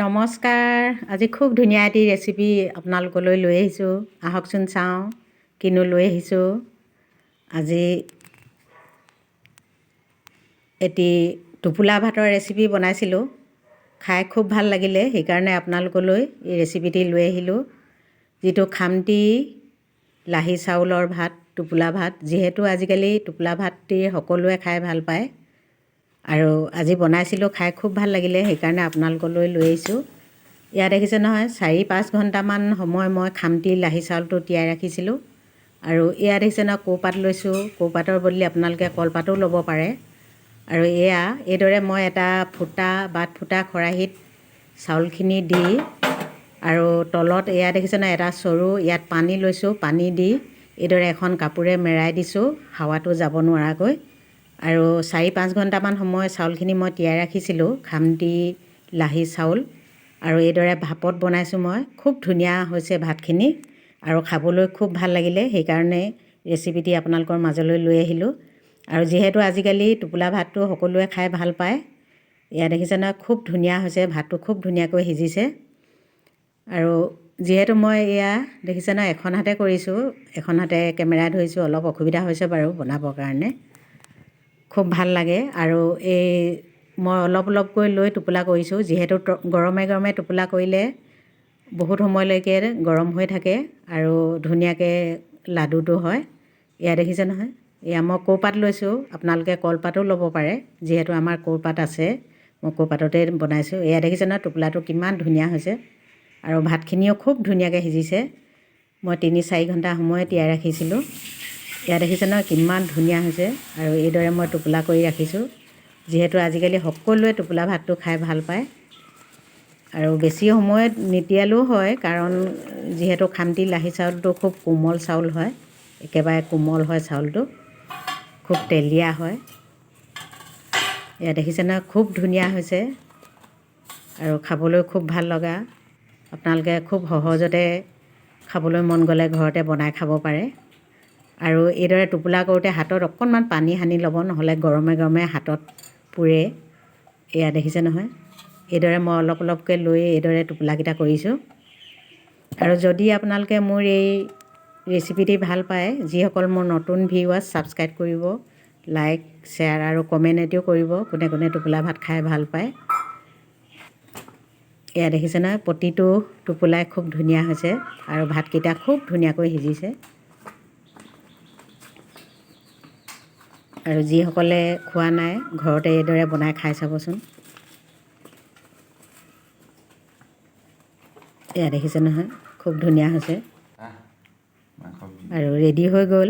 নমস্কাৰ। আজি খুব ধুনীয়া এটি ৰেচিপি আপোনালোকলৈ লৈ আহিছোঁ। আহকচোন চাওঁ কিনো লৈ আহিছোঁ। আজি এটি টোপোলা ভাতৰ ৰেচিপি বনাইছিলোঁ। খাই খুব ভাল লাগিলে, সেইকাৰণে আপোনালোকলৈ এই ৰেচিপিটি লৈ আহিলোঁ। যিটো খামটি লাহি চাউলৰ ভাত, টোপোলা ভাত। যিহেতু আজিকালি টোপোলা ভাতটি সকলোৱে খাই ভাল পায় আৰু আজি বনাইছিলোঁ, খাই খুব ভাল লাগিলে, সেইকাৰণে আপোনালোকলৈ লৈ আহিছোঁ। ইয়াত দেখিছে নহয়, 4-5 ঘণ্টামান সময় মই খামটি লাহি চাউলটো তিয়াই ৰাখিছিলোঁ। আৰু ইয়াত দেখিছে নহয়, কৌপাত লৈছোঁ। কৌপাতৰ বদলি আপোনালোকে কলপাতো ল'ব পাৰে। আৰু এইদৰে মই এটা বাট ফুটা খৰাহীত চাউলখিনি দি আৰু তলত দেখিছে নহয়, এটা চৰু, ইয়াত পানী লৈছোঁ। পানী দি এইদৰে এখন কাপোৰে মেৰাই দিছোঁ, হাৱাটো যাব নোৱাৰাকৈ। আৰু 4-5 ঘণ্টামান সময় চাউলখিনি মই তিয়াই ৰাখিছিলোঁ, খামটি লাহি চাউল। আৰু এইদৰে ভাপত বনাইছোঁ মই। খুব ধুনীয়া হৈছে ভাতখিনি আৰু খাবলৈ খুব ভাল লাগিলে, সেইকাৰণে ৰেচিপিটি আপোনালোকৰ মাজলৈ লৈ আহিলোঁ। আৰু যিহেতু আজিকালি টোপোলা ভাতটো সকলোৱে খাই ভাল পায়, ইয়াত দেখিছে নহয়, খুব ধুনীয়া হৈছে, ভাতটো খুব ধুনীয়াকৈ সিজিছে। আৰু যিহেতু মই দেখিছে নহয়, এখন হাতে কৰিছোঁ, এখন হাতে কেমেৰা ধৰিছোঁ, অলপ অসুবিধা হৈছে বাৰু বনাবৰ কাৰণে। খুব ভাল লাগে। আৰু মই অলপকৈ লৈ টোপোলা কৰিছোঁ। যিহেতু গৰমে গৰমে টোপোলা কৰিলে বহুত সময়লৈকে গৰম হৈ থাকে আৰু ধুনীয়াকৈ লাডুটো হয়। দেখিছে নহয়, মই কৌপাত লৈছোঁ, আপোনালোকে কলপাতো ল'ব পাৰে। যিহেতু আমাৰ কৌপাত আছে, মই কৌপাততে বনাইছোঁ। দেখিছে নহয়, টোপোলাটো কিমান ধুনীয়া হৈছে আৰু ভাতখিনিও খুব ধুনীয়াকৈ সিজিছে। মই 3-4 ঘণ্টা সময় তিয়াই ৰাখিছিলোঁ। দেখিছে নহয়, কিমান ধুনীয়া হৈছে। আৰু এইদৰে মই টোপোলা কৰি ৰাখিছোঁ। যিহেতু আজিকালি সকলোৱে টোপোলা ভাতটো খাই ভাল পায় আৰু বেছি সময়ত নিতিয়ালেও হয়, কাৰণ যিহেতু খামটি লাহি চাউলটো খুব কোমল চাউল হয়, একেবাৰে কোমল হয় চাউলটো, খুব তেলীয়া হয়। দেখিছে নহয়, খুব ধুনীয়া হৈছে আৰু খাবলৈ খুব ভাল লগা। আপোনালোকে খুব সহজতে খাবলৈ মন গ'লে ঘৰতে বনাই খাব পাৰে। আৰু এইদৰে টোপোলা কৰোঁতে হাতত অকণমান পানী সানি ল'ব, নহ'লে গৰমে গৰমে হাতত পুৰে। দেখিছে নহয়, এইদৰে মই অলপকৈ লৈ এইদৰে টোপোলাকেইটা কৰিছোঁ। আৰু যদি আপোনালোকে মোৰ এই ৰেচিপিটি ভাল পায়, যিসকল মোৰ নতুন ভিউৱাৰ্ছ, ছাবস্ক্ৰাইব কৰিব, লাইক, শ্বেয়াৰ আৰু কমেণ্ট এটিও কৰিব, কোনে কোনে টোপোলা ভাত খাই ভাল পায়। দেখিছে নহয়, প্ৰতিটো টোপোলাই খুব ধুনীয়া হৈছে আৰু ভাতকেইটা খুব ধুনীয়াকৈ সিজিছে। আৰু যিসকলে খোৱা নাই, ঘৰতে এইদৰে বনাই খাই চাবচোন। দেখিছে নহয়, খুব ধুনীয়া হৈছে আৰু ৰেডি হৈ গ'ল।